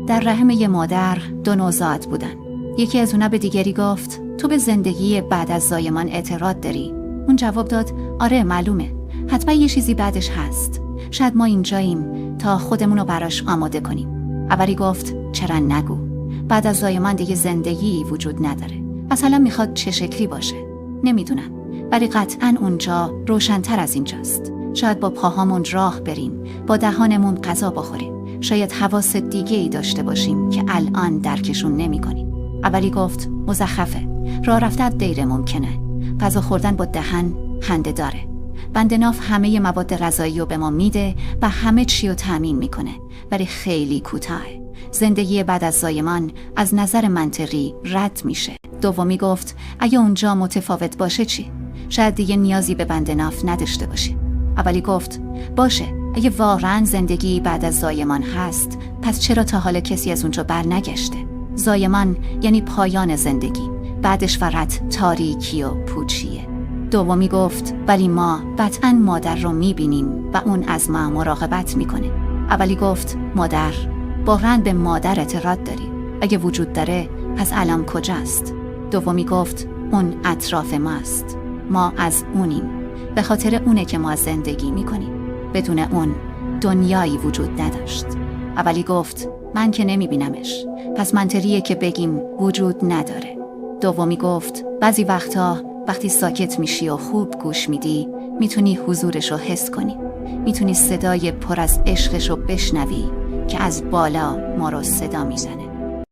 در رحم یه مادر 2 نوزاد بودن. یکی از اونا به دیگری گفت تو به زندگی بعد از زایمان اعتراض داری؟ اون جواب داد آره معلومه، حتما یه چیزی بعدش هست. شاید ما اینجاییم تا خودمونو براش آماده کنیم. اولی گفت چرا نگو، بعد از زایمان دیگه زندگی وجود نداره. مثلا میخواد چه شکلی باشه؟ نمیدونم، ولی قطعاً اونجا روشن‌تر از اینجاست. شاید با پاهامون راه بریم، با دهانمون غذا بخوریم، شاید حواس دیگه‌ای داشته باشیم که الان درکشون نمی‌کنیم. اولی گفت مزخرفه، راه رفتن غیر ممکنه. غذا خوردن با دهن خنده داره. بندناف همه مواد غذایی رو به ما میده و همه چی رو تامین میکنه، ولی خیلی کوتاهه. زندگی بعد از زایمان از نظر منطقی رد میشه. دومی گفت اگه اونجا متفاوت باشه چی؟ شاید دیگه نیازی به بندناف نداشته باشی. اولی گفت باشه، اگه واقعا زندگی بعد از زایمان هست، پس چرا تا حالا کسی از اونجا بر نگشته؟ زایمان یعنی پایان زندگی، بعدش فقط تاریکی و پوچیه. دومی گفت ولی ما قطعاً مادر رو میبینیم و اون از ما مراقبت میکنه. اولی گفت مادر؟ واقعاً به مادر اعتراض داری؟ اگه وجود داره پس الان کجاست؟ دومی گفت اون اطراف ماست، ما از اونیم، به خاطر اونه که ما زندگی میکنیم. بدون اون دنیایی وجود نداشت. اولی گفت من که نمیبینمش، پس منطقیه که بگیم وجود نداره. دومی گفت بعضی وقتا وقتی ساکت میشی و خوب گوش میدی، میتونی حضورش رو حس کنی، میتونی صدای پر از عشقش رو بشنوی که از بالا ما رو صدا میزنه.